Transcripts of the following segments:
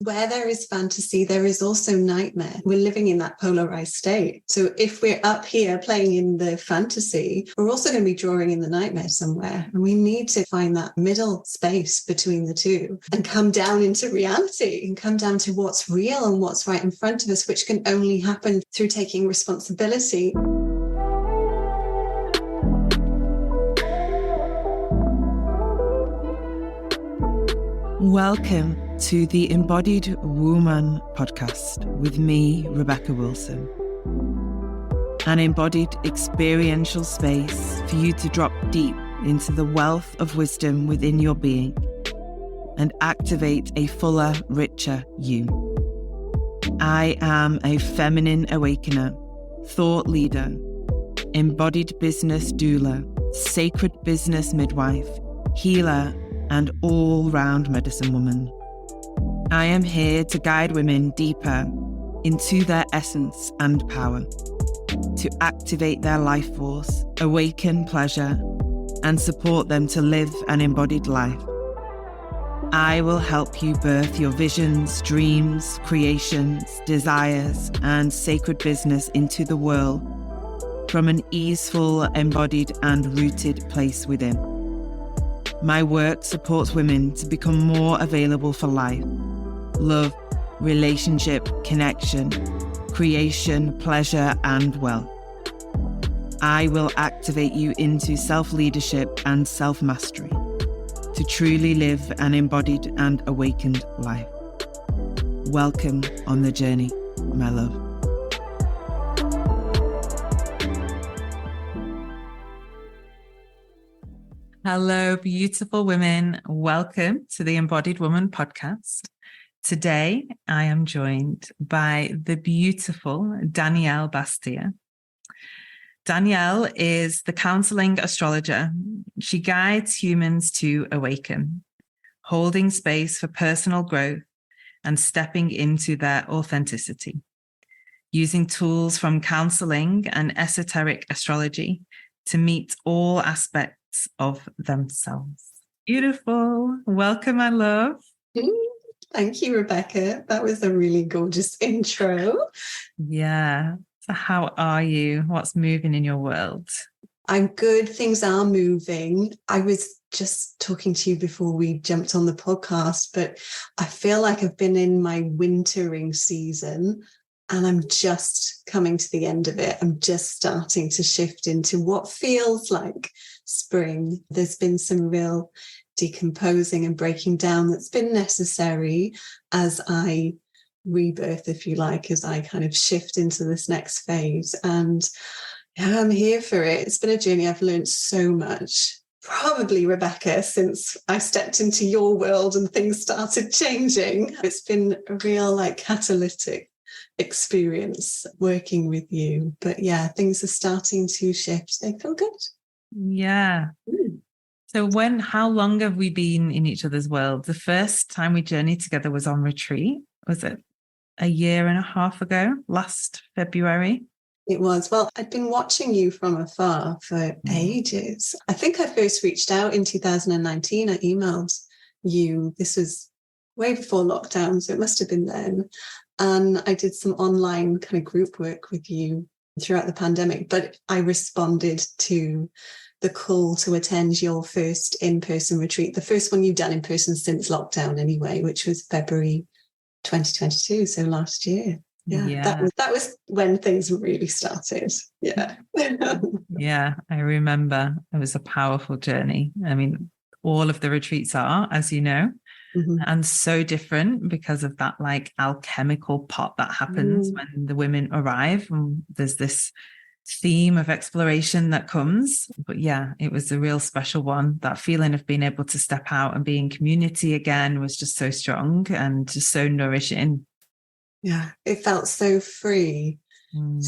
Where there is fantasy, there is also nightmare. We're living in that polarized state. So if we're up here playing in the fantasy, we're also going to be drawing in the nightmare somewhere. And we need to find that middle space between the two and come down into reality and come down to what's real and what's right in front of us, which can only happen through taking responsibility. Welcome to the Embodied Woman podcast with me, Rebecca Wilson. An embodied experiential space for you to drop deep into the wealth of wisdom within your being and activate a fuller, richer you. I am a feminine awakener, thought leader, embodied business doula, sacred business midwife, healer, and all-round medicine woman. I am here to guide women deeper into their essence and power, to activate their life force, awaken pleasure, and support them to live an embodied life. I will help you birth your visions, dreams, creations, desires, and sacred business into the world from an easeful, embodied, and rooted place within. My work supports women to become more available for life, love, relationship, connection, creation, pleasure, and wealth. I will activate you into self-leadership and self-mastery to truly live an embodied and awakened life. Welcome on the journey, my love. Hello, beautiful women. Welcome to the Embodied Woman podcast. Today, I am joined by the beautiful Danielle Bastier. Danielle is the counseling astrologer. She guides humans to awaken, holding space for personal growth and stepping into their authenticity, using tools from counseling and esoteric astrology to meet all aspects of themselves. Beautiful. Welcome, my love. Thank you, Rebecca. That was a really gorgeous intro. Yeah. So how are you? What's moving in your world? I'm good. Things are moving. I was just talking to you before we jumped on the podcast, but I feel like I've been in my wintering season and I'm just coming to the end of it. I'm just starting to shift into what feels like spring. There's been some real decomposing and breaking down that's been necessary as I rebirth, if you like, as I kind of shift into this next phase. And yeah, I'm here for it. It's been a journey. I've learned so much. Probably, Rebecca, since I stepped into your world and things started changing. It's been a real catalytic experience working with you. But yeah, things are starting to shift. They feel good. Yeah. So how long have we been in each other's world? The first time we journeyed together was on retreat. Was it a year and a half ago, last February? It was. Well, I'd been watching you from afar for ages. I think I first reached out in 2019. I emailed you. This was way before lockdown, so it must have been then. And I did some online kind of group work with you throughout the pandemic, but I responded to the call to attend your first in-person retreat, the first one you've done in person since lockdown anyway, which was February 2022, so last year. Yeah. That was when things really started. Yeah. Yeah, I remember. It was a powerful journey. I mean, all of the retreats are, as you know, and so different because of that alchemical pot that happens when the women arrive. And there's this theme of exploration that comes. But yeah, it was a real special one. That feeling of being able to step out and be in community again was just so strong and just so nourishing. Yeah, it felt so free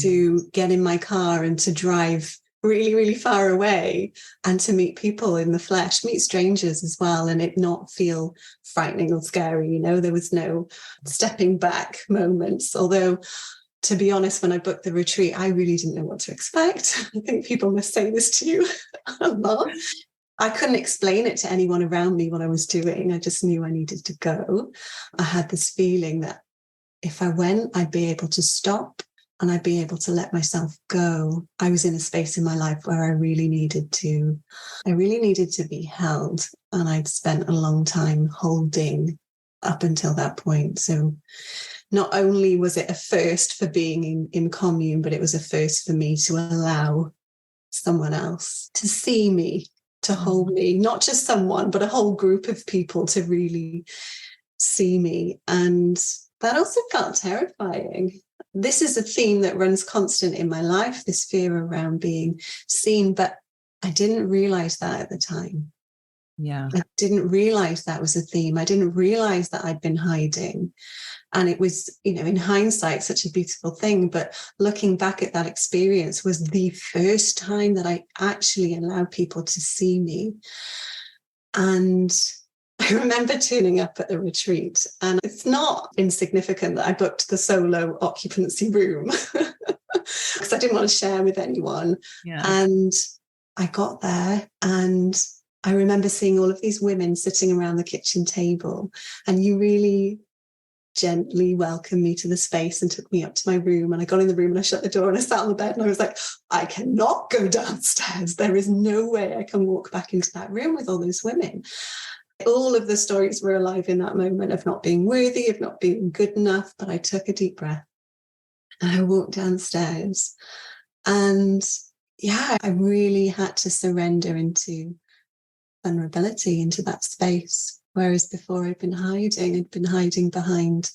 to get in my car and to drive really, really far away and to meet people in the flesh, meet strangers as well, and it not feel frightening or scary. There was no stepping back moments. Although, to be honest, when I booked the retreat, I really didn't know what to expect. I think people must say this to you a lot. I couldn't explain it to anyone around me what I was doing. I just knew I needed to go. I had this feeling that if I went, I'd be able to stop and I'd be able to let myself go. I was in a space in my life where I really needed to be held. And I'd spent a long time holding up until that point. So not only was it a first for being in commune, but it was a first for me to allow someone else to see me, to hold me, not just someone, but a whole group of people to really see me. And that also felt terrifying. This is a theme that runs constant in my life, this fear around being seen, but I didn't realize that at the time. Yeah. I didn't realize that was a theme. I didn't realize that I'd been hiding. And it was, in hindsight, such a beautiful thing. But looking back at that experience was the first time that I actually allowed people to see me. And I remember turning up at the retreat, and it's not insignificant that I booked the solo occupancy room because I didn't want to share with anyone. Yeah. And I got there, and I remember seeing all of these women sitting around the kitchen table, and you really gently welcomed me to the space and took me up to my room. And I got in the room and I shut the door and I sat on the bed and I was like, I cannot go downstairs. There is no way I can walk back into that room with all those women. All of the stories were alive in that moment of not being worthy, of not being good enough. But I took a deep breath and I walked downstairs. And yeah, I really had to surrender into vulnerability, into that space. Whereas before I'd been hiding behind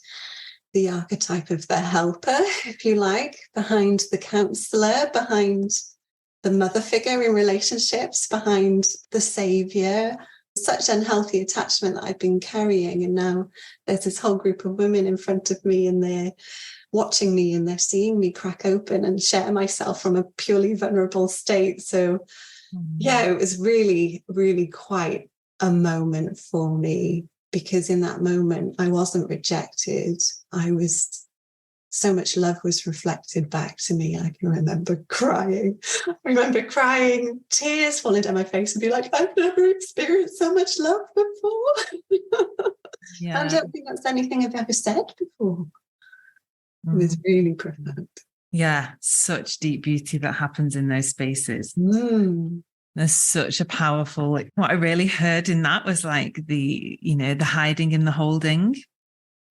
the archetype of the helper, if you like, behind the counselor, behind the mother figure in relationships, behind the savior. Such unhealthy attachment that I've been carrying. And now there's this whole group of women in front of me, and they're watching me and they're seeing me crack open and share myself from a purely vulnerable state. So yeah, it was really, really quite a moment for me, because in that moment I wasn't rejected. So much love was reflected back to me. I can remember crying. Tears falling down my face and be like, I've never experienced so much love before. Yeah. I don't think that's anything I've ever said before. It was really profound. Yeah, such deep beauty that happens in those spaces. There's such a powerful, what I really heard in that was like the hiding and the holding.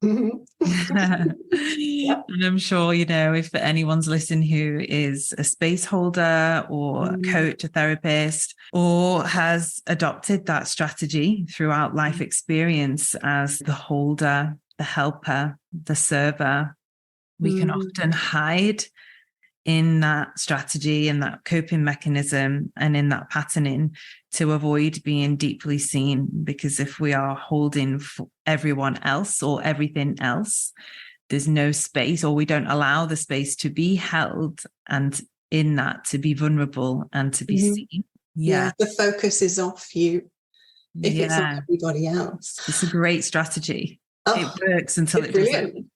Yeah. And I'm sure, if anyone's listening who is a space holder or a coach, a therapist, or has adopted that strategy throughout life experience as the holder, the helper, the server, we can often hide in that strategy and that coping mechanism and in that patterning to avoid being deeply seen. Because if we are holding for everyone else or everything else, there's no space, or we don't allow the space to be held, and in that to be vulnerable and to be seen. Yeah. The focus is off you if it's on everybody else. It's a great strategy. It works until it doesn't.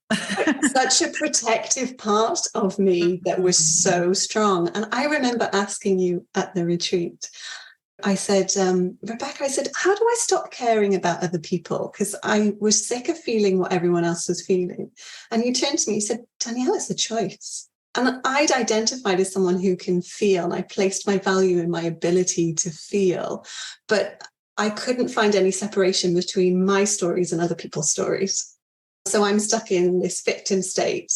Such a protective part of me that was so strong. And I remember asking you at the retreat, I said, Rebecca, how do I stop caring about other people? Because I was sick of feeling what everyone else was feeling. And you turned to me, you said, Danielle, it's a choice. And I'd identified as someone who can feel, and I placed my value in my ability to feel. But I couldn't find any separation between my stories and other people's stories. So I'm stuck in this victim state,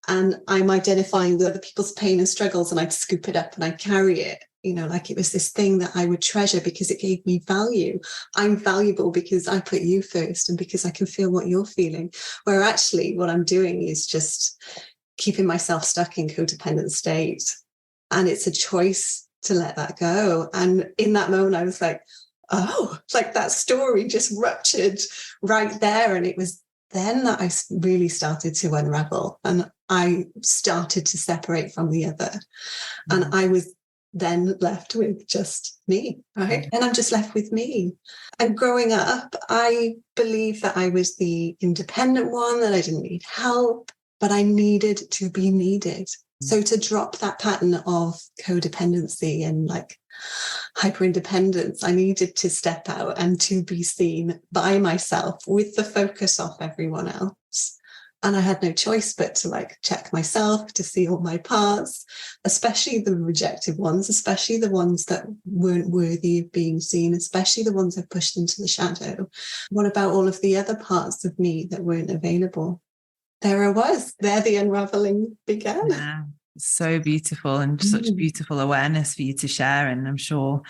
and I'm identifying the other people's pain and struggles, and I'd scoop it up and I'd carry it, like it was this thing that I would treasure because it gave me value. I'm valuable because I put you first and because I can feel what you're feeling. Where actually what I'm doing is just keeping myself stuck in codependent state. And it's a choice to let that go. And in that moment, I was like, oh, like that story just ruptured right there. And it was then that I really started to unravel, and I started to separate from the other. And I was then left with just me, right? And I'm just left with me. And growing up, I believed that I was the independent one, that I didn't need help, but I needed to be needed. So to drop that pattern of codependency and like hyper independence. I needed to step out and to be seen by myself with the focus off everyone else. And I had no choice but to like check myself, to see all my parts, especially the rejected ones, especially the ones that weren't worthy of being seen, especially the ones I pushed into the shadow. What about all of the other parts of me that weren't available? There I was. There the unraveling began. Yeah, so beautiful, and such beautiful awareness for you to share. And I'm sure,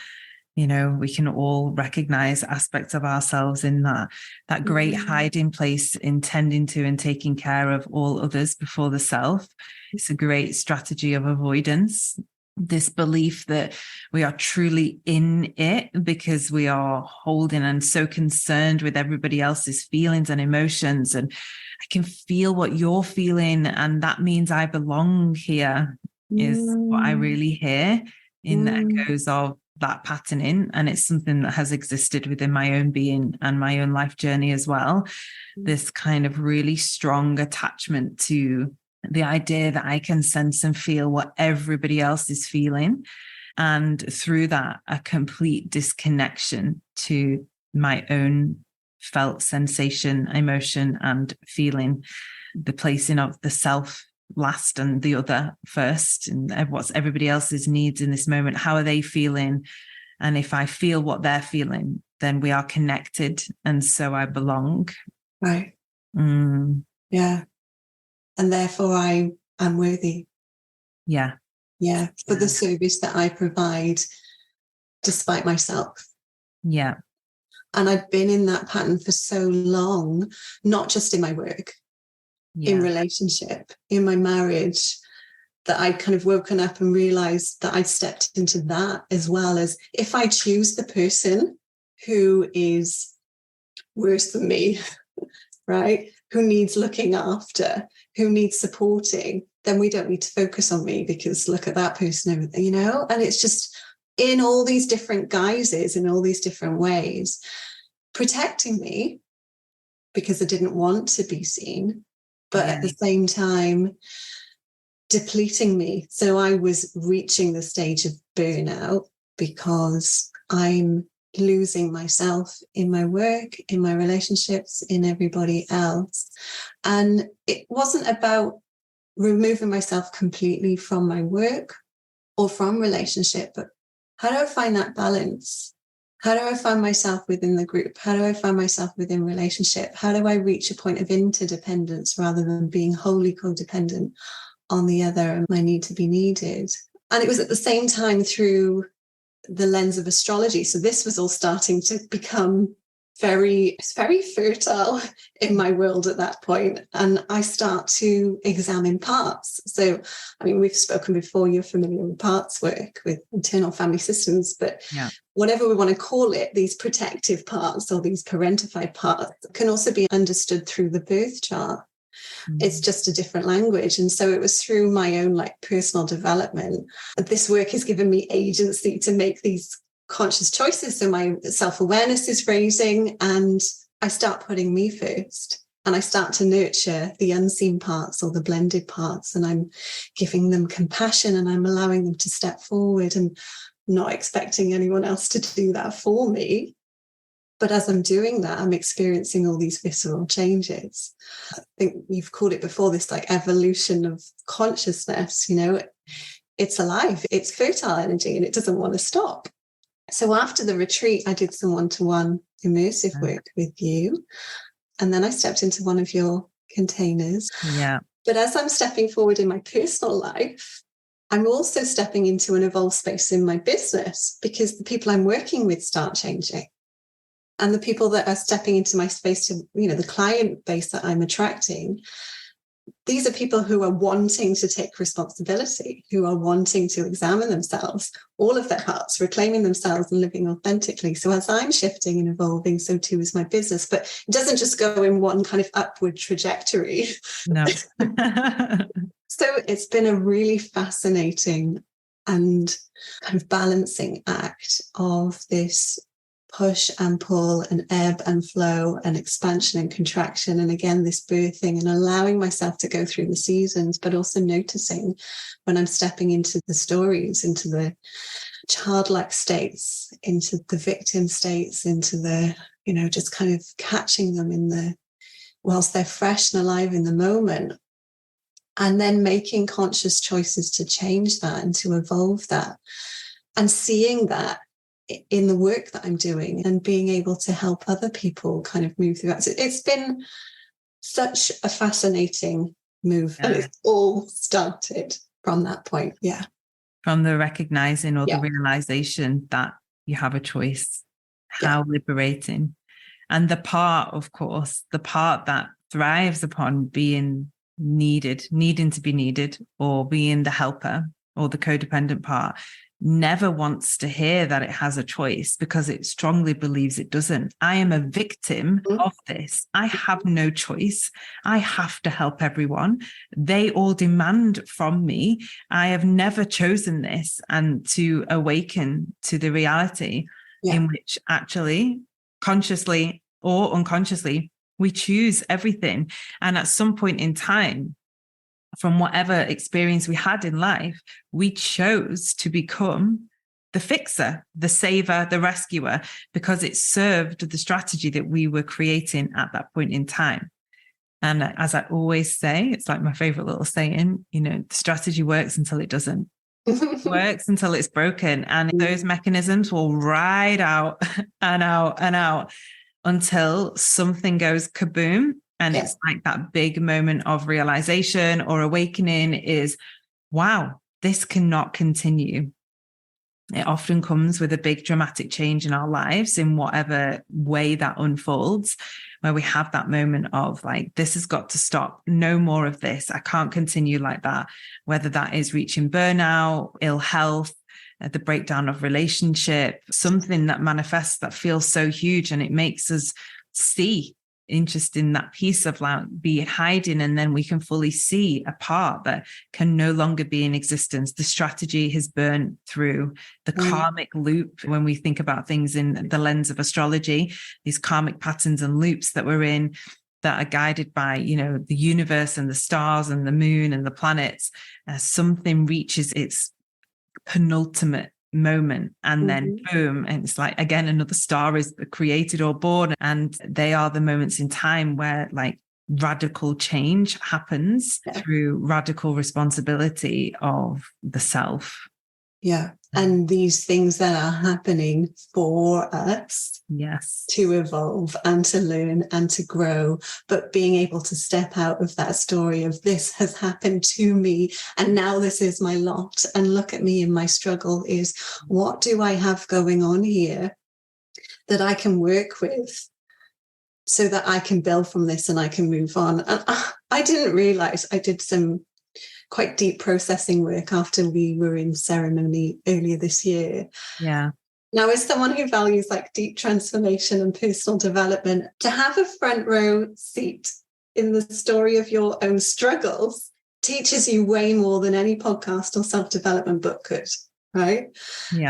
you know, we can all recognize aspects of ourselves in that great hiding place in tending to and taking care of all others before the self. It's a great strategy of avoidance. This belief that we are truly in it because we are holding and so concerned with everybody else's feelings and emotions. And I can feel what you're feeling, and that means I belong here, is what I really hear in the echoes of that patterning. And it's something that has existed within my own being and my own life journey as well. This kind of really strong attachment to the idea that I can sense and feel what everybody else is feeling. And through that, a complete disconnection to my own felt sensation, emotion, and feeling, the placing of the self last and the other first, and what's everybody else's needs in this moment. How are they feeling? And if I feel what they're feeling, then we are connected. And so I belong. Right. Yeah. And therefore I am worthy. Yeah. Yeah. For the service that I provide despite myself. Yeah. And I've been in that pattern for so long, not just in my work, in relationship, in my marriage, that I'd kind of woken up and realized that I'd stepped into that, as well as if I choose the person who is worse than me, right? Who needs looking after, who needs supporting, then we don't need to focus on me because look at that person, you know? And it's just in all these different guises, in all these different ways, protecting me because I didn't want to be seen, but at the same time, depleting me. So I was reaching the stage of burnout because I'm losing myself in my work, in my relationships, in everybody else. And it wasn't about removing myself completely from my work or from relationship, but how do I find that balance? How do I find myself within the group? How do I find myself within relationship? How do I reach a point of interdependence rather than being wholly codependent on the other and my need to be needed? And it was at the same time through the lens of astrology. So this was all starting to become very fertile in my world at that point. And I start to examine parts. So, I mean, we've spoken before, you're familiar with parts work, with internal family systems, but whatever we want to call it, these protective parts or these parentified parts can also be understood through the birth chart. It's just a different language. And so it was through my own like personal development. This work has given me agency to make these conscious choices. So my self-awareness is raising and I start putting me first and I start to nurture the unseen parts or the blended parts, and I'm giving them compassion and I'm allowing them to step forward and not expecting anyone else to do that for me. But as I'm doing that, I'm experiencing all these visceral changes. I think you've called it before, this like evolution of consciousness, you know, it's alive, it's fertile energy and it doesn't want to stop. So after the retreat, I did some one-to-one immersive work with you. And then I stepped into one of your containers. Yeah. But as I'm stepping forward in my personal life, I'm also stepping into an evolved space in my business because the people I'm working with start changing. And the people that are stepping into my space to, you know, the client base that I'm attracting, these are people who are wanting to take responsibility, who are wanting to examine themselves, all of their parts, reclaiming themselves and living authentically. So as I'm shifting and evolving, so too is my business. But it doesn't just go in one kind of upward trajectory. No. So it's been a really fascinating and kind of balancing act of this push and pull and ebb and flow and expansion and contraction. And again, this birthing and allowing myself to go through the seasons, but also noticing when I'm stepping into the stories, into the childlike states, into the victim states, into the, just kind of catching them whilst they're fresh and alive in the moment, and then making conscious choices to change that and to evolve that, and seeing that in the work that I'm doing and being able to help other people kind of move through that. So it's been such a fascinating move, and it's all started from that point. Yeah. From the recognizing or the realization that you have a choice. How liberating. And the part, of course, the part that thrives upon being needed, needing to be needed, or being the helper or the codependent part, never wants to hear that it has a choice, because it strongly believes it doesn't. I am a victim of this. I have no choice. I have to help everyone. They all demand from me. I have never chosen this. And to awaken to the reality in which actually, consciously or unconsciously, we choose everything. And at some point in time, from whatever experience we had in life, we chose to become the fixer, the saver, the rescuer, because it served the strategy that we were creating at that point in time. And as I always say, it's like my favorite little saying, the strategy works until it doesn't. It works until it's broken. And those mechanisms will ride out and out and out until something goes kaboom. And it's like that big moment of realization or awakening is, wow, this cannot continue. It often comes with a big dramatic change in our lives in whatever way that unfolds, where we have that moment of like, this has got to stop. No more of this. I can't continue like that. Whether that is reaching burnout, ill health, the breakdown of relationship, something that manifests that feels so huge, and it makes us see interest in that piece of like be hiding, and then we can fully see a part that can no longer be in existence. The strategy has burned through. The karmic loop, when we think about things in the lens of astrology, these karmic patterns and loops that we're in, that are guided by, the universe and the stars and the moon and the planets, something reaches its penultimate moment, and then boom, and it's like, again, another star is created or born. And they are the moments in time where like radical change happens through radical responsibility of the self. And these things that are happening for us to evolve and to learn and to grow, but being able to step out of that story of this has happened to me and now this is my lot, and look at me in my struggle, is what do I have going on here that I can work with so that I can build from this and I can move on. And I didn't realize I did some quite deep processing work after we were in ceremony earlier this year. Now, as someone who values like deep transformation and personal development, to have a front row seat in the story of your own struggles teaches you way more than any podcast or self-development book could, right?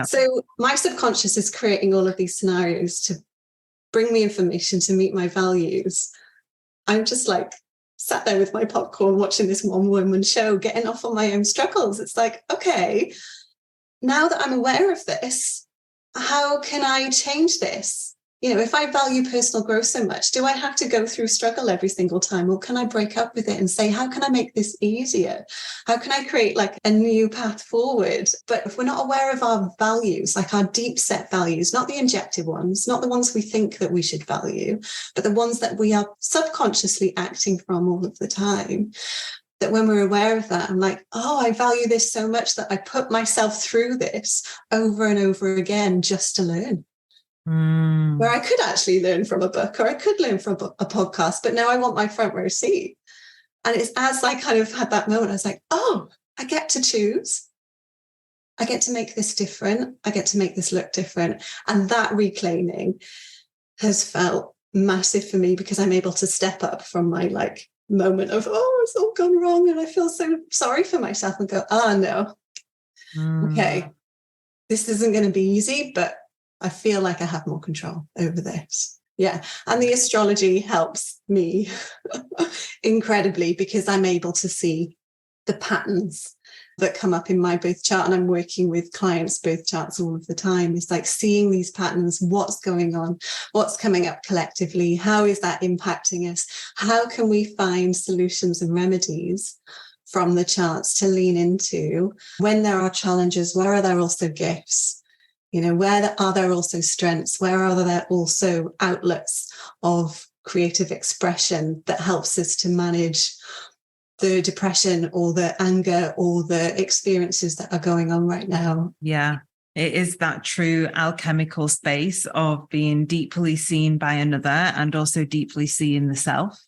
So my subconscious is creating all of these scenarios to bring me information to meet my values. I'm just like sat there with my popcorn watching this one-woman show, getting off on my own struggles. It's like, okay, now that I'm aware of this, how can I change this? If I value personal growth so much, do I have to go through struggle every single time? Or can I break up with it and say, how can I make this easier? How can I create like a new path forward? But if we're not aware of our values, like our deep set values, not the injected ones, not the ones we think that we should value, but the ones that we are subconsciously acting from all of the time, that when we're aware of that, I'm like, oh, I value this so much that I put myself through this over and over again just to learn. Where I could actually learn from a book, or I could learn from a podcast, but now I want my front row seat. And it's as I kind of had that moment, I was like, oh, I get to choose. I get to make this different. I get to make this look different. And that reclaiming has felt massive for me, because I'm able to step up from my like moment of, oh, it's all gone wrong, and I feel so sorry for myself, and go, no, okay, this isn't going to be easy, but I feel like I have more control over this. And the astrology helps me incredibly, because I'm able to see the patterns that come up in my birth chart, and I'm working with clients' birth charts all of the time, is like seeing these patterns, what's going on, what's coming up collectively, how is that impacting us, how can we find solutions and remedies from the charts to lean into when there are challenges, where are there also gifts, where are there also strengths, where are there also outlets of creative expression that helps us to manage the depression or the anger or the experiences that are going on right now. Yeah, it is that true alchemical space of being deeply seen by another and also deeply seeing the self,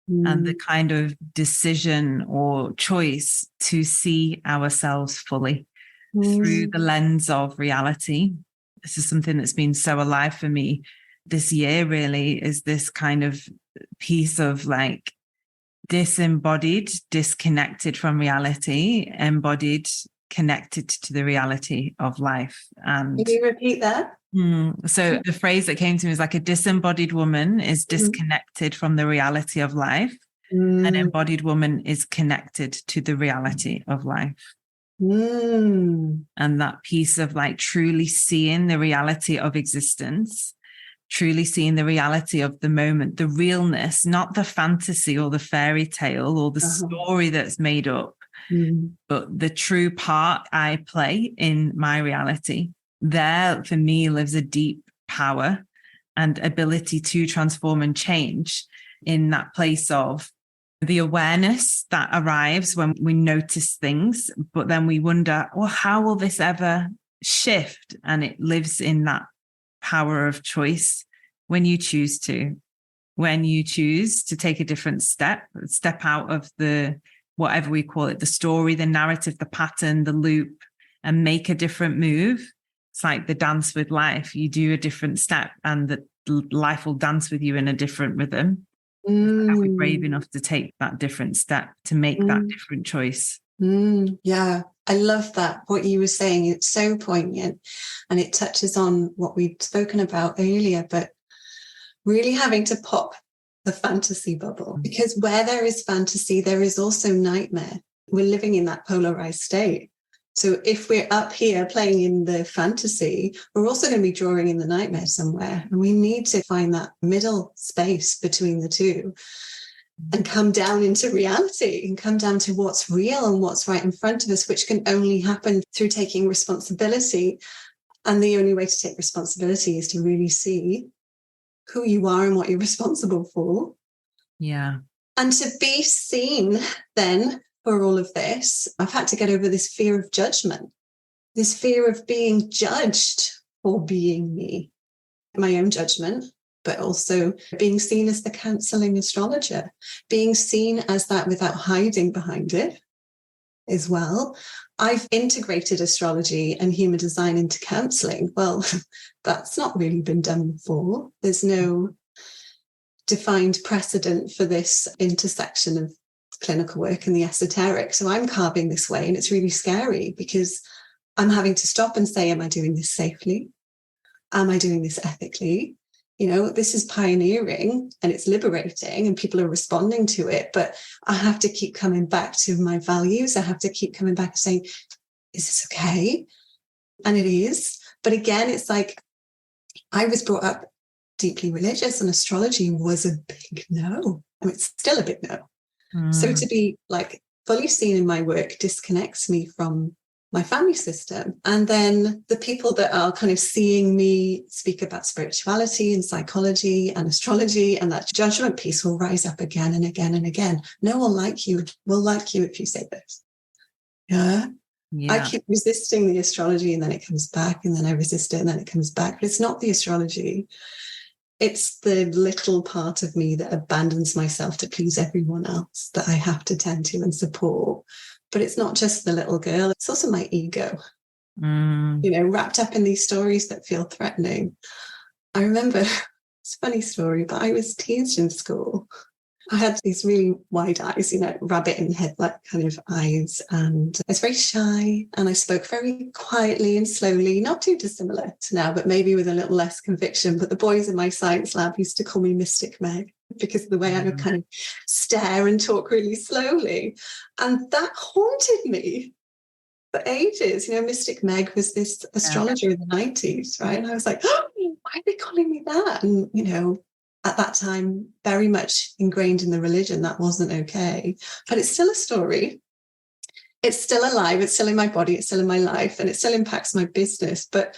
and the kind of decision or choice to see ourselves fully through the lens of reality. This is something that's been so alive for me this year, really, is this kind of piece of like disembodied, disconnected from reality, embodied, connected to the reality of life. And can you repeat that? So the phrase that came to me is like, a disembodied woman is disconnected from the reality of life. An embodied woman is connected to the reality of life. And that piece of like truly seeing the reality of existence, truly seeing the reality of the moment, the realness, not the fantasy or the fairy tale or the story that's made up, but the true part I play in my reality. There, for me, lives a deep power and ability to transform and change in that place of the awareness that arrives when we notice things, but then we wonder, well, how will this ever shift? And it lives in that power of choice when you choose to take a different step out of the, whatever we call it, the story, the narrative, the pattern, the loop, and make a different move. It's like the dance with life. You do a different step and the life will dance with you in a different rhythm. Are we brave enough to take that different step, to make that different choice? Yeah, I love that. What you were saying, it's so poignant, and it touches on what we'd spoken about earlier, but really having to pop the fantasy bubble, because where there is fantasy, there is also nightmare. We're living in that polarized state. So if we're up here playing in the fantasy, we're also going to be drawing in the nightmare somewhere. And we need to find that middle space between the two and come down into reality and come down to what's real and what's right in front of us, which can only happen through taking responsibility. And the only way to take responsibility is to really see who you are and what you're responsible for. Yeah. And to be seen then for all of this, I've had to get over this fear of judgment, this fear of being judged for being me, my own judgment, but also being seen as the counseling astrologer, being seen as that without hiding behind it as well. I've integrated astrology and human design into counseling. Well, that's not really been done before. There's no defined precedent for this intersection of clinical work and the esoteric. So I'm carving this way, and it's really scary because I'm having to stop and say, am I doing this safely? Am I doing this ethically? This is pioneering and it's liberating and people are responding to it, but I have to keep coming back to my values. I have to keep coming back and saying, is this okay? And it is. But again, it's like, I was brought up deeply religious and astrology was a big no. I mean, it's still a big no. So to be like fully seen in my work disconnects me from my family system. And then the people that are kind of seeing me speak about spirituality and psychology and astrology, and that judgment piece will rise up again and again and again. No one like you will like you if you say this. Yeah. I keep resisting the astrology and then it comes back, and then I resist it and then it comes back. But it's not the astrology. It's the little part of me that abandons myself to please everyone else that I have to tend to and support. But it's not just the little girl, it's also my ego, wrapped up in these stories that feel threatening. I remember, it's a funny story, but I was teased in school. I had these really wide eyes, rabbit in headlight kind of eyes. And I was very shy and I spoke very quietly and slowly, not too dissimilar to now, but maybe with a little less conviction. But the boys in my science lab used to call me Mystic Meg. because of the way I would kind of stare and talk really slowly. And that haunted me for ages. Mystic Meg was this astrologer in the 90s, right? And I was like, oh, why are they calling me that? And, at that time, very much ingrained in the religion, that wasn't okay. But it's still a story. It's still alive. It's still in my body. It's still in my life. And it still impacts my business. But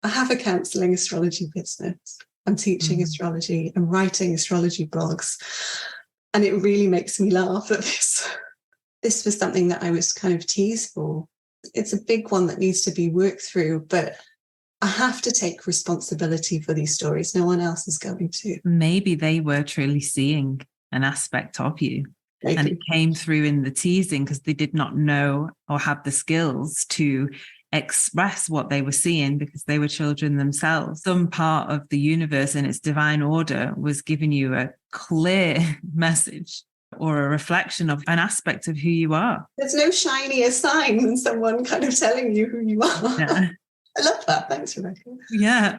I have a counseling astrology business. I'm teaching astrology. I'm writing astrology blogs. And it really makes me laugh at this. This was something that I was kind of teased for. It's a big one that needs to be worked through, but I have to take responsibility for these stories. No one else is going to. Maybe they were truly seeing an aspect of you. Maybe. And it came through in the teasing because they did not know or have the skills to express what they were seeing because they were children themselves. Some part of the universe in its divine order was giving you a clear message or a reflection of an aspect of who you are. There's no shinier sign than someone kind of telling you who you are. Yeah. I love that. Thanks, Rebecca. Yeah.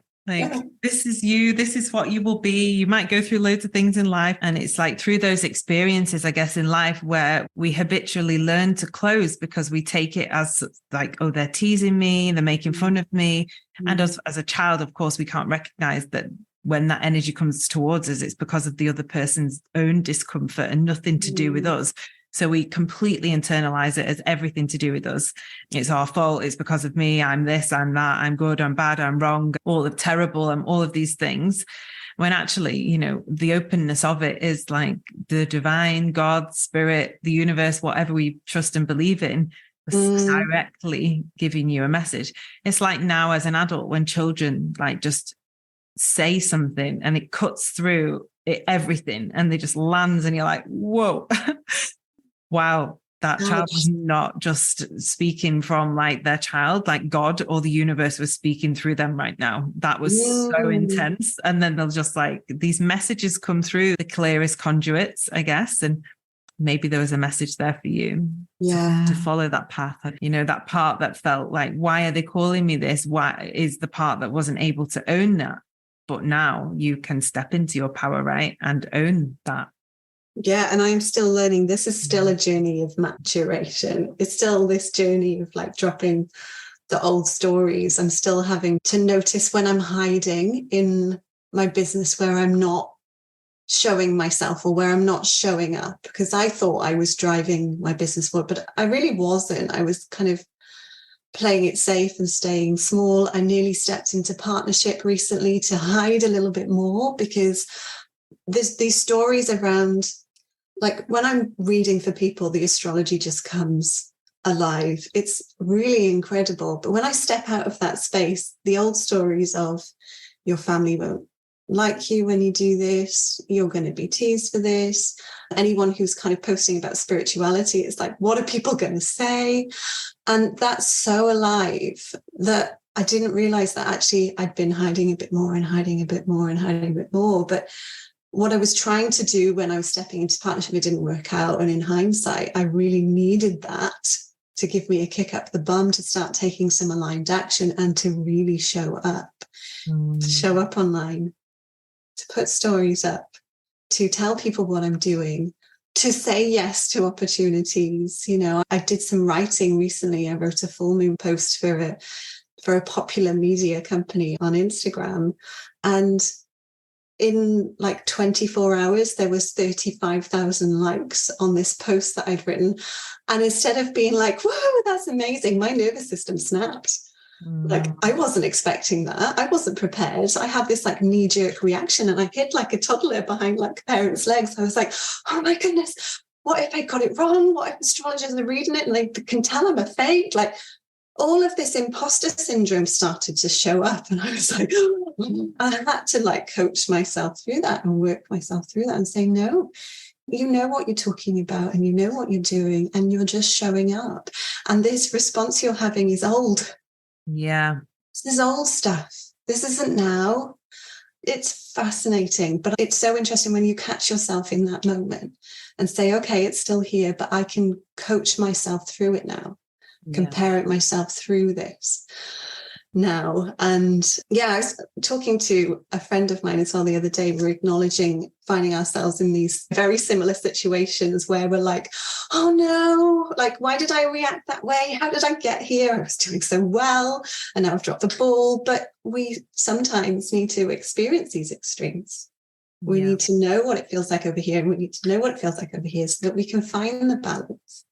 This is you. This is what you will be. You might go through loads of things in life. And it's like through those experiences, I guess, in life where we habitually learn to close because we take it as like, oh, they're teasing me, they're making fun of me. And as a child, of course, we can't recognize that when that energy comes towards us, it's because of the other person's own discomfort and nothing to do with us. So we completely internalize it as everything to do with us. It's our fault. It's because of me. I'm this, I'm that, I'm good, I'm bad, I'm wrong, all of terrible, and all of these things. When actually, the openness of it is like the divine, God, spirit, the universe, whatever we trust and believe in, directly giving you a message. It's like now as an adult, when children like just say something and it cuts through everything and they just lands and you're like, whoa. Wow, that child was not just speaking from like their child, like God or the universe was speaking through them right now. That was so intense. And then they'll just like, these messages come through the clearest conduits, I guess. And maybe there was a message there for you to follow that path. That part that felt like, why are they calling me this? Why is the part that wasn't able to own that? But now you can step into your power, right? And own that. Yeah, and I'm still learning. This is still a journey of maturation. It's still this journey of like dropping the old stories. I'm still having to notice when I'm hiding in my business where I'm not showing myself or where I'm not showing up, because I thought I was driving my business forward, but I really wasn't. I was kind of playing it safe and staying small. I nearly stepped into partnership recently to hide a little bit more, because there's these stories around, like when I'm reading for people, the astrology just comes alive. It's really incredible. But when I step out of that space, the old stories of your family won't like you when you do this, you're going to be teased for this. Anyone who's kind of posting about spirituality, it's like, what are people going to say? And that's so alive that I didn't realize that actually I'd been hiding a bit more and hiding a bit more and hiding a bit more. But what I was trying to do when I was stepping into partnership, it didn't work out. And in hindsight, I really needed that to give me a kick up the bum to start taking some aligned action and to really show up, to show up online, to put stories up, to tell people what I'm doing, to say yes to opportunities. I did some writing recently. I wrote a full moon post for a popular media company on Instagram, and in like 24 hours, there was 35,000 likes on this post that I'd written. And instead of being like, whoa, that's amazing, my nervous system snapped. Like, I wasn't expecting that. I wasn't prepared. I had this like knee-jerk reaction and I hid like a toddler behind like a parent's legs. I was like, oh my goodness, what if I got it wrong? What if astrologers are reading it and they can tell I'm a fake? Like, all of this imposter syndrome started to show up, and I was like, I had to like coach myself through that and work myself through that and say, no, you know what you're talking about and you know what you're doing and you're just showing up. And this response you're having is old. Yeah. This is old stuff. This isn't now. It's fascinating, but it's so interesting when you catch yourself in that moment and say, okay, it's still here, but I can coach myself through it now. Compare it myself through this. now. And yeah, I was talking to a friend of mine as well the other day. We were acknowledging finding ourselves in these very similar situations where we're like, oh no, like, why did I react that way? How did I get here? I was doing so well and now I've dropped the ball. But we sometimes need to experience these extremes. We need to know what it feels like over here, and we need to know what it feels like over here so that we can find the balance,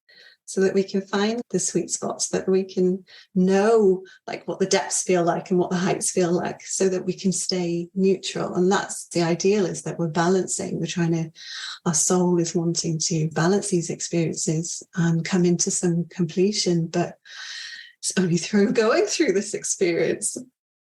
so that we can find the sweet spots, that we can know like what the depths feel like and what the heights feel like, so that we can stay neutral. And that's the ideal, is that we're balancing. Our soul is wanting to balance these experiences and come into some completion, but it's only through going through this experience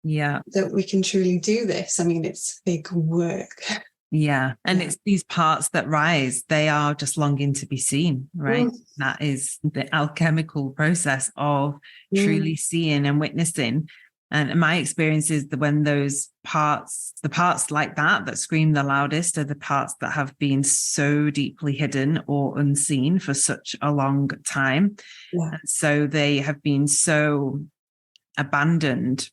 that we can truly do this. I mean, it's big work. Yeah. And it's these parts that rise, they are just longing to be seen, right? That is the alchemical process of truly seeing and witnessing. And my experience is that when those parts, the parts like that scream the loudest, are the parts that have been so deeply hidden or unseen for such a long time. And so they have been so abandoned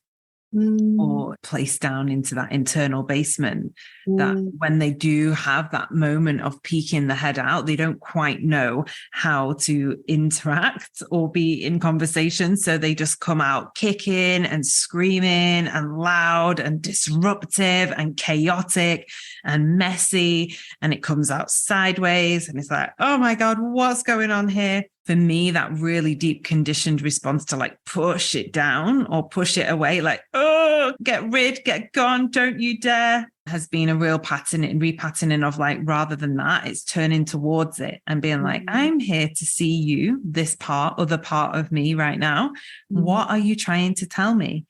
or placed down into that internal basement, that when they do have that moment of peeking the head out, they don't quite know how to interact or be in conversation. So they just come out kicking and screaming and loud and disruptive and chaotic and messy. And it comes out sideways. And it's like, oh my God, what's going on here? For me, that really deep conditioned response to like push it down or push it away, like, oh, get rid, get gone, don't you dare, has been a real pattern and repatterning of like, rather than that, it's turning towards it and being like, I'm here to see you, this other part of me right now. What are you trying to tell me?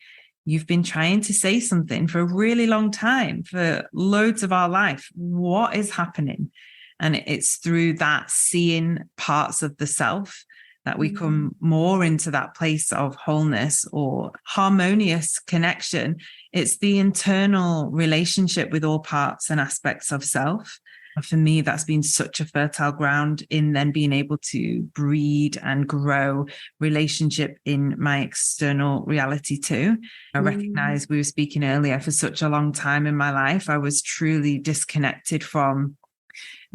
You've been trying to say something for a really long time, for loads of our life. What is happening? And it's through that seeing parts of the self that we come more into that place of wholeness or harmonious connection. It's the internal relationship with all parts and aspects of self. For me, that's been such a fertile ground in then being able to breed and grow relationship in my external reality too. I recognize, we were speaking earlier, for such a long time in my life, I was truly disconnected from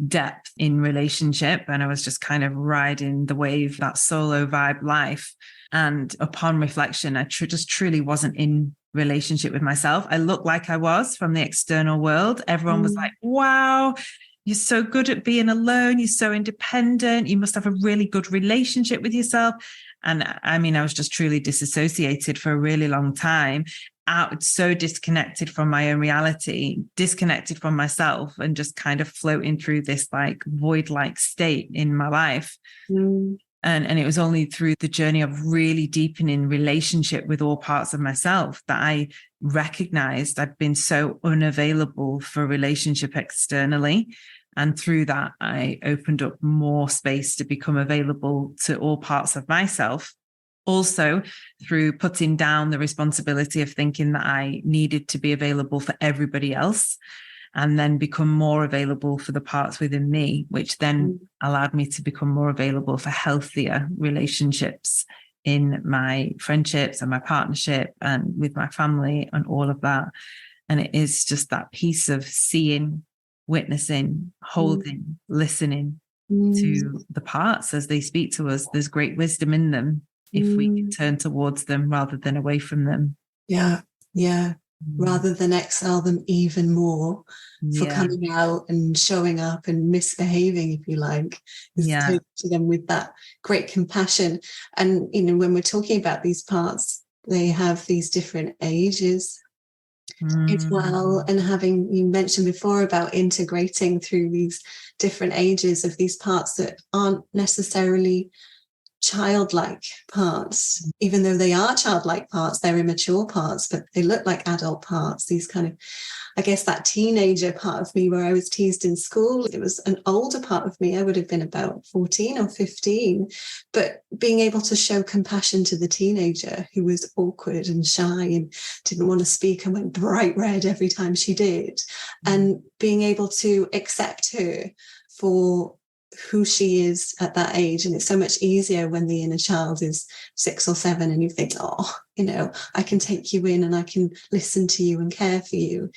depth in relationship, and I was just kind of riding the wave, that solo vibe life. And upon reflection, I just truly wasn't in relationship with myself. I looked like I was from the external world. Everyone was like, wow, you're so good at being alone, you're so independent, you must have a really good relationship with yourself. And I mean, I was just truly disassociated for a really long time, out, so disconnected from my own reality, disconnected from myself, and just kind of floating through this like void-like state in my life. And it was only through the journey of really deepening relationship with all parts of myself that I recognized I'd been so unavailable for relationship externally. And through that, I opened up more space to become available to all parts of myself. Also, through putting down the responsibility of thinking that I needed to be available for everybody else, and then become more available for the parts within me, which then allowed me to become more available for healthier relationships in my friendships and my partnership and with my family and all of that. And it is just that piece of seeing, witnessing, holding, listening to the parts as they speak to us. There's great wisdom in them if we can turn towards them rather than away from them. Rather than exile them even more for coming out and showing up and misbehaving, if you like, is to them with that great compassion. And you know, when we're talking about these parts, they have these different ages as well. And you mentioned before about integrating through these different ages of these parts that aren't necessarily childlike parts, even though they are childlike parts, they're immature parts, but they look like adult parts. These kind of, I guess, that teenager part of me where I was teased in school, it was an older part of me. I would have been about 14 or 15, but being able to show compassion to the teenager who was awkward and shy and didn't want to speak and went bright red every time she did, and being able to accept her for who she is at that age. And it's so much easier when the inner child is 6 or 7 and you think, oh, I can take you in and I can listen to you and care for you.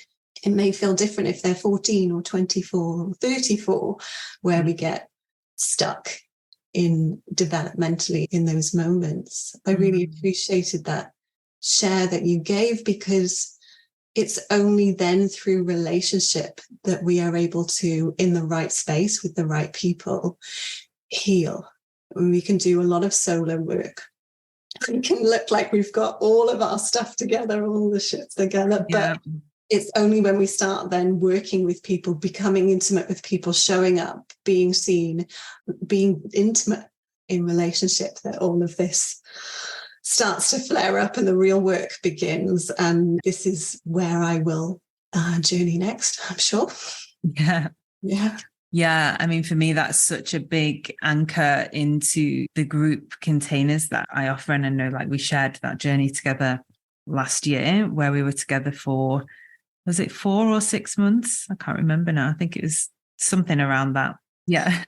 It may feel different if they're 14 or 24 or 34, where we get stuck in developmentally in those moments. I really appreciated that share that you gave, because it's only then through relationship that we are able to, in the right space with the right people, heal. We can do a lot of solo work. It can look like we've got all of our stuff together, all the shit together, but it's only when we start then working with people, becoming intimate with people, showing up, being seen, being intimate in relationship, that all of this starts to flare up and the real work begins. And this is where I will journey next, I'm sure. Yeah. I mean, for me, that's such a big anchor into the group containers that I offer. And I know, like, we shared that journey together last year, where we were together for, was it 4 or 6 months? I can't remember now. I think it was something around that. Yeah.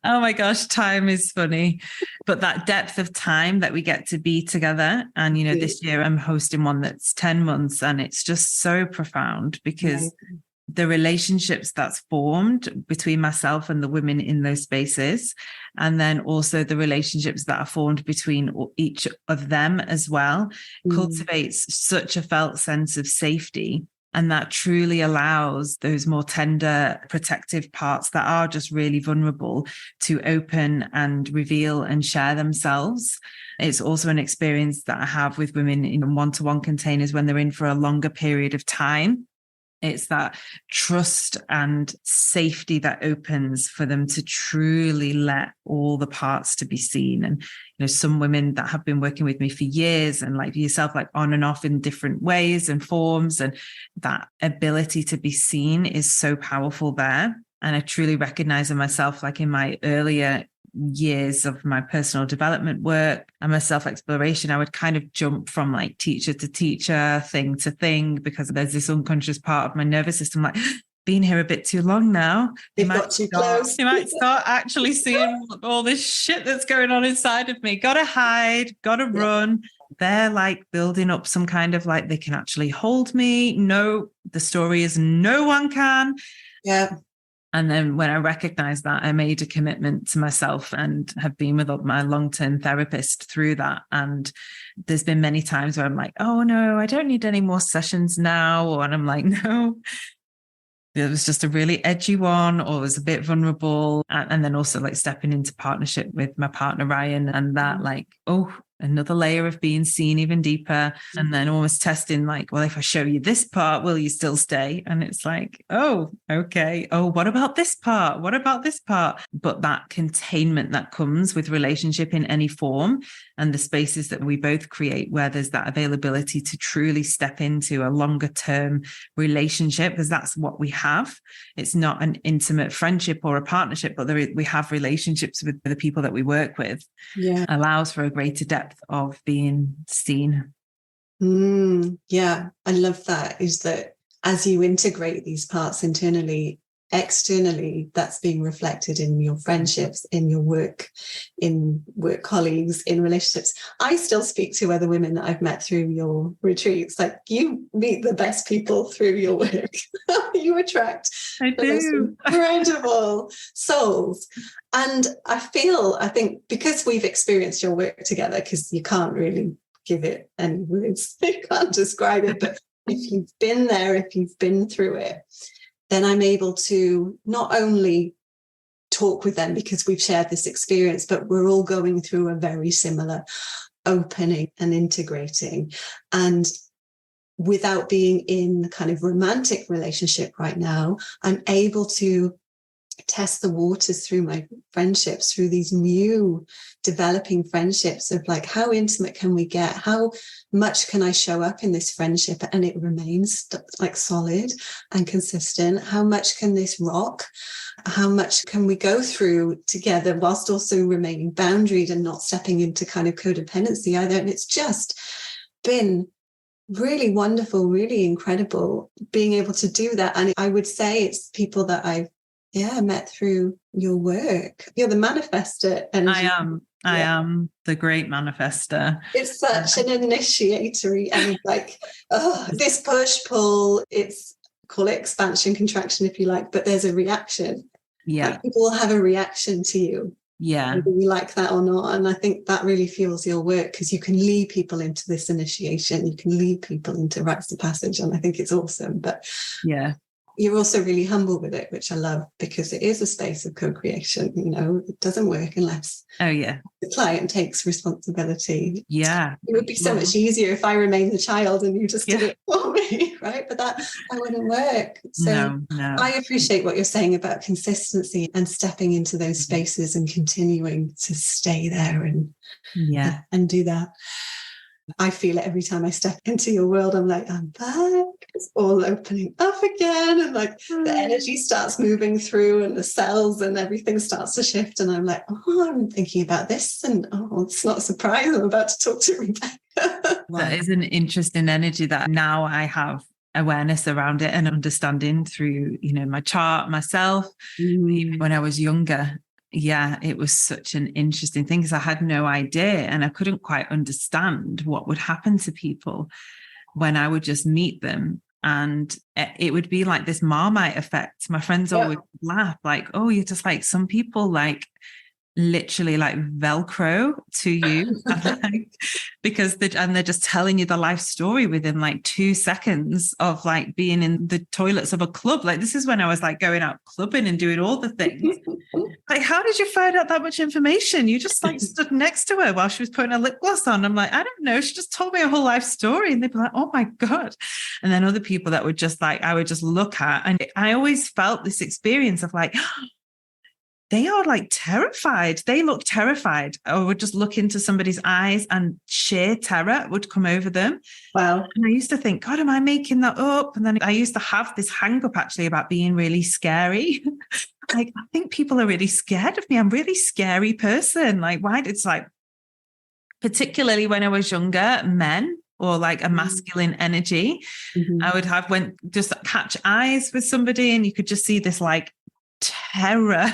Oh my gosh, time is funny. But that depth of time that we get to be together. And, this year I'm hosting one that's 10 months, and it's just so profound, because the relationships that's formed between myself and the women in those spaces, and then also the relationships that are formed between each of them as well, cultivates such a felt sense of safety. And that truly allows those more tender, protective parts that are just really vulnerable to open and reveal and share themselves. It's also an experience that I have with women in one-to-one containers when they're in for a longer period of time. It's that trust and safety that opens for them to truly let all the parts to be seen. And, some women that have been working with me for years, and like yourself, like on and off in different ways and forms, and that ability to be seen is so powerful there. And I truly recognize in myself, like in my earlier years of my personal development work and my self-exploration, I would kind of jump from like teacher to teacher, thing to thing, because there's this unconscious part of my nervous system, like, been here a bit too long now. They've got too close. You might start actually seeing all this shit that's going on inside of me. Gotta hide, gotta run. They're like building up some kind of like, they can actually hold me. No, the story is no one can. Yeah. And then when I recognized that, I made a commitment to myself and have been with my long-term therapist through that. And there's been many times where I'm like, oh no, I don't need any more sessions now. And I'm like, no, it was just a really edgy one, or it was a bit vulnerable. And then also like stepping into partnership with my partner, Ryan, and that like, oh, another layer of being seen even deeper. And then almost testing like, well, if I show you this part, will you still stay? And it's like, oh, okay. Oh, what about this part? What about this part? But that containment that comes with relationship in any form, and the spaces that we both create where there's that availability to truly step into a longer term relationship, because that's what we have. It's not an intimate friendship or a partnership, but we have relationships with the people that we work with. Yeah. Allows for a greater depth of being seen. Yeah, I love that, is that as you integrate these parts internally, externally, that's being reflected in your friendships, in your work, in work colleagues, in relationships. I still speak to other women that I've met through your retreats. Like, you meet the best people through your work. You attract the most incredible souls. And I think because we've experienced your work together, because you can't really give it any words, you can't describe it, but if you've been there, if you've been through it, then I'm able to not only talk with them because we've shared this experience, but we're all going through a very similar opening and integrating. And without being in the kind of romantic relationship right now, I'm able to test the waters through my friendships, through these new developing friendships of like, how intimate can we get? How much can I show up in this friendship and it remains like solid and consistent? How much can this rock? How much can we go through together whilst also remaining boundaried and not stepping into kind of codependency either? And it's just been really wonderful, really incredible being able to do that. And I would say it's people that I've met through your work. You're the manifester energy. I am. I am the great manifester. It's such an initiatory and like, this push-pull, it's, call it expansion, contraction if you like, but there's a reaction. Yeah. Like people will have a reaction to you. Yeah. Whether you like that or not. And I think that really fuels your work, because you can lead people into this initiation. You can lead people into rites of passage. And I think it's awesome. But yeah, you're also really humble with it, which I love, because it is a space of co-creation. You know, it doesn't work unless the client takes responsibility. Yeah. It would be so much easier if I remained the child and you just did it for me, right? But that wouldn't work. So no. I appreciate what you're saying about consistency and stepping into those spaces and continuing to stay there and do that. I feel it every time I step into your world. I'm like, I'm back. It's all opening up again. And like the energy starts moving through and the cells and everything starts to shift. And I'm like, I'm thinking about this. And it's not a surprise. I'm about to talk to Rebecca. That is an interesting energy that now I have awareness around it and understanding through, my chart myself. When I was younger, it was such an interesting thing because I had no idea and I couldn't quite understand what would happen to people when I would just meet them. And it would be like this Marmite effect. My friends always laugh like, oh, you're just like some people like literally like Velcro to you because they're just telling you the life story within like 2 seconds of like being in the toilets of a club. Like this is when I was like going out clubbing and doing all the things. Like, how did you find out that much information? You just like stood next to her while she was putting her lip gloss on. I'm like, I don't know. She just told me her whole life story. And they'd be like, oh my God. And then other people that would just like, I would just look at, and I always felt this experience of like, they are like terrified. They look terrified. I would just look into somebody's eyes and sheer terror would come over them. Wow. And I used to think, God, am I making that up? And then I used to have this hang up actually about being really scary. Like, I think people are really scared of me. I'm a really scary person. Like, why? It's like, particularly when I was younger, men or like a masculine energy, I would have just catch eyes with somebody and you could just see this like terror,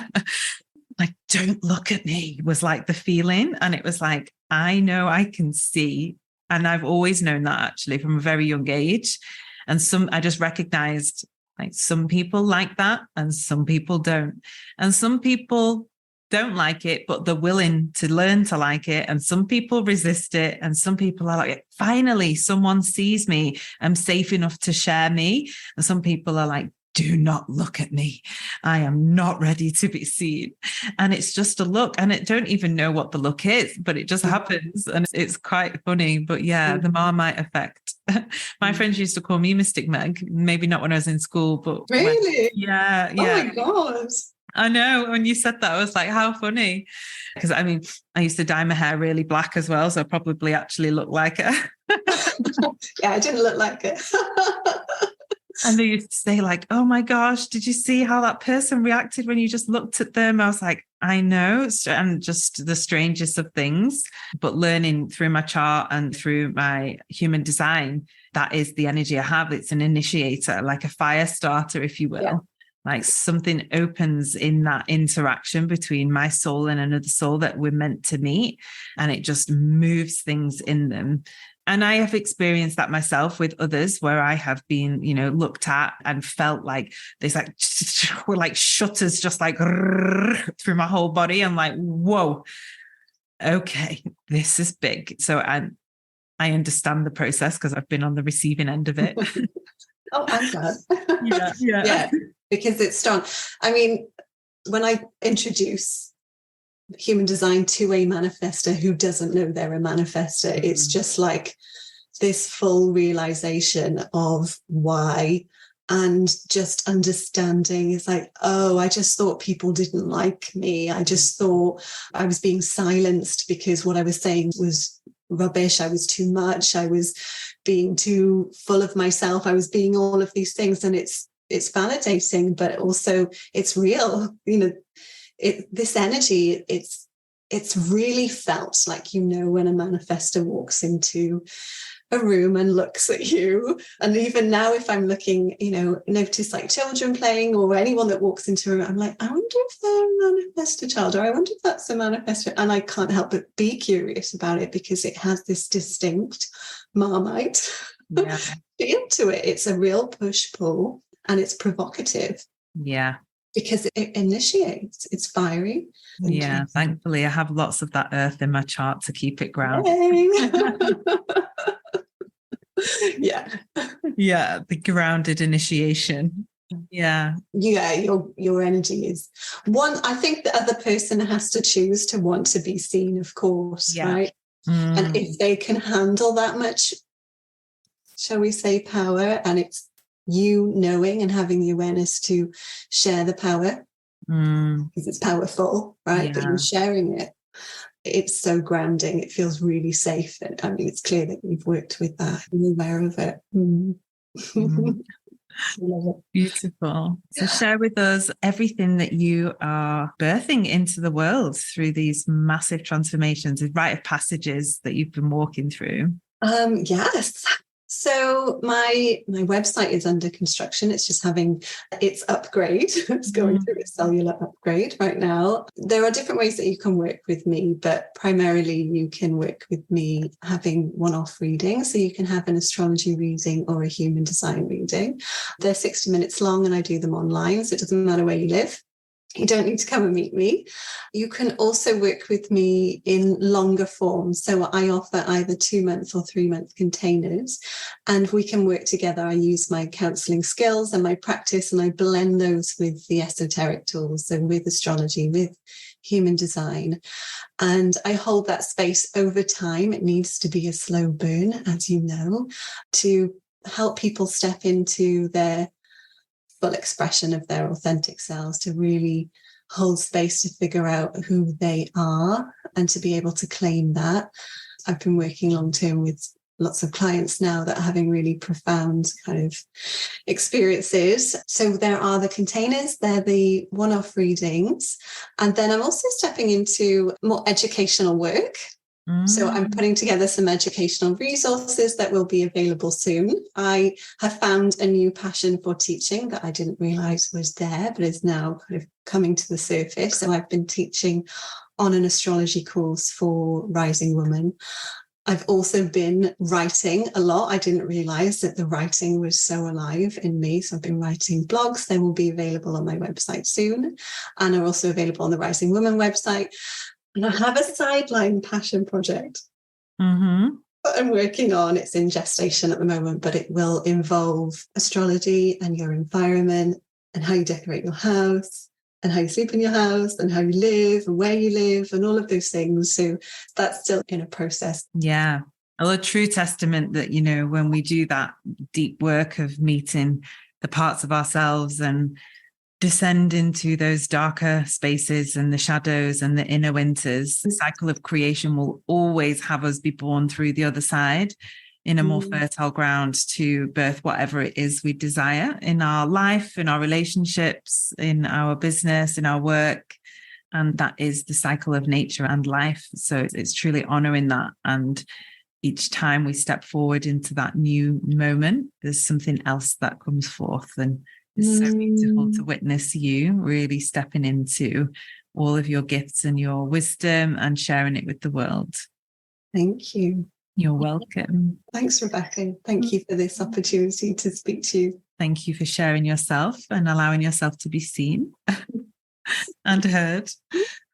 like, don't look at me was like the feeling. And it was like, I know I can see. And I've always known that actually from a very young age. And I just recognized like some people like that and some people don't. And some people don't like it, but they're willing to learn to like it. And some people resist it. And some people are like, finally, someone sees me. I'm safe enough to share me. And some people are like, do not look at me. I am not ready to be seen. And it's just a look. And I don't even know what the look is, but it just happens. And it's quite funny. But the Marmite effect. My friends used to call me Mystic Meg, maybe not when I was in school, but really? Yeah. Oh my God. I know. When you said that, I was like, how funny. Because I mean, I used to dye my hair really black as well. So I probably actually looked like it. Yeah, I didn't look like it. And they used to say like, oh my gosh, did you see how that person reacted when you just looked at them? I was like, I know. And just the strangest of things. But learning through my chart and through my human design, that is the energy I have. It's an initiator, like a fire starter, if you will. Yeah. Like something opens in that interaction between my soul and another soul that we're meant to meet. And it just moves things in them. And I have experienced that myself with others where I have been, looked at and felt like there's like, were like shutters just like through my whole body. I'm like, whoa, okay, this is big. So I understand the process because I've been on the receiving end of it. Oh, I'm glad. Yeah. Because it's strong. I mean, when I introduce human design to a manifestor who doesn't know they're a manifestor, it's just like this full realization of why, and just understanding. It's like, oh, I just thought people didn't like me. I just thought I was being silenced because what I was saying was rubbish. I was too much. I was being too full of myself. I was being all of these things. And it's validating, but also it's real. This energy, it's really felt like, when a manifestor walks into a room and looks at you. And even now, if I'm looking, notice like children playing or anyone that walks into a room, I'm like, I wonder if they're a manifestor child, or I wonder if that's a manifestor. And I can't help but be curious about it because it has this distinct Marmite feel to it. It's a real push-pull and it's provocative. Yeah. Because it initiates, it's fiery. Yeah, thankfully I have lots of that earth in my chart to keep it grounded. Yeah, the grounded initiation. Yeah, your energy is one. I think the other person has to choose to want to be seen, of course, right? And if they can handle that much, shall we say, power, and it's you knowing and having the awareness to share the power, because it's powerful, right? But you're sharing it. It's so grounding. It feels really safe. And I mean, it's clear that you've worked with that. You're aware of it. I love it. Beautiful. So share with us everything that you are birthing into the world through these massive transformations, these rite of passages that you've been walking through. Yes. So my website is under construction. It's just having its upgrade. It's going through its cellular upgrade right now. There are different ways that you can work with me, but primarily you can work with me having one-off readings. So you can have an astrology reading or a human design reading. They're 60 minutes long and I do them online. So it doesn't matter where you live. You don't need to come and meet me. You can also work with me in longer form. So I offer either 2-month or 3-month containers, and we can work together. I use my counseling skills and my practice, and I blend those with the esoteric tools, so with astrology, with human design. And I hold that space over time. It needs to be a slow burn, as you know, to help people step into their full expression of their authentic selves, to really hold space to figure out who they are and to be able to claim that. I've been working long term with lots of clients now that are having really profound kind of experiences. So there are the containers, they're the one-off readings. And then I'm also stepping into more educational work. So I'm putting together some educational resources that will be available soon. I have found a new passion for teaching that I didn't realize was there, but is now kind of coming to the surface. So I've been teaching on an astrology course for rising women. I've also been writing a lot. I didn't realize that the writing was so alive in me. So I've been writing blogs. They will be available on my website soon, and are also available on the Rising Woman website. And I have a sideline passion project that I'm working on. It's in gestation at the moment, but it will involve astrology and your environment and how you decorate your house and how you sleep in your house and how you live and where you live and all of those things. So that's still in a process. Yeah. A true testament that, when we do that deep work of meeting the parts of ourselves and descend into those darker spaces and the shadows and the inner winters, the cycle of creation will always have us be born through the other side in a more fertile ground to birth whatever it is we desire in our life, in our relationships, in our business, in our work. And that is the cycle of nature and life. So it's truly honoring that. And each time we step forward into that new moment, there's something else that comes forth. And it's so beautiful to witness you really stepping into all of your gifts and your wisdom and sharing it with the world. Thank you. You're welcome. Thanks, Rebecca. Thank you for this opportunity to speak to you. Thank you for sharing yourself and allowing yourself to be seen and heard.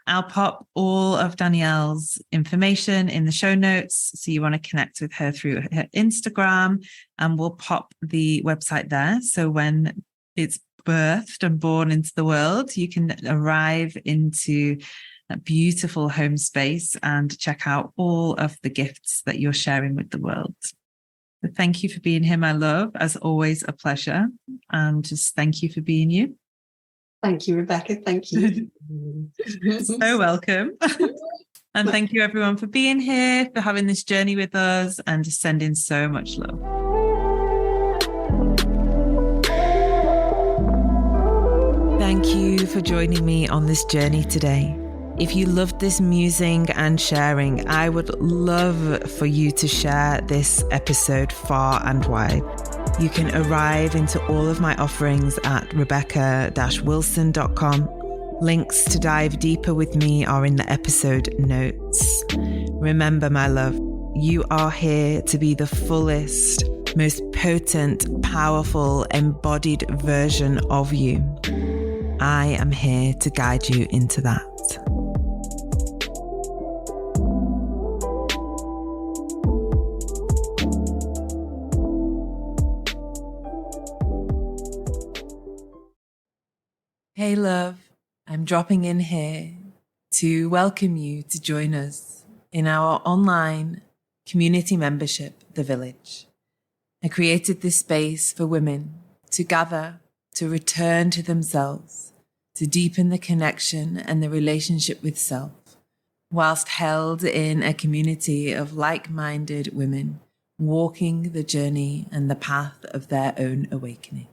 I'll pop all of Danielle's information in the show notes. So you want to connect with her through her Instagram, and we'll pop the website there. So when it's birthed and born into the world, you can arrive into a beautiful home space and check out all of the gifts that you're sharing with the world. So thank you for being here, my love. As always, a pleasure. And just thank you for being you. Thank you, Rebecca. Thank you. So welcome. And thank you, everyone, for being here, for having this journey with us, and just sending so much love. Thank you for joining me on this journey today. If you loved this musing and sharing, I would love for you to share this episode far and wide. You can arrive into all of my offerings at rebecca-wilson.com. Links to dive deeper with me are in the episode notes. Remember, my love, you are here to be the fullest, most potent, powerful, embodied version of you. I am here to guide you into that. Hey love, I'm dropping in here to welcome you to join us in our online community membership, The Village. I created this space for women to gather, to return to themselves, to deepen the connection and the relationship with self, whilst held in a community of like-minded women walking the journey and the path of their own awakening.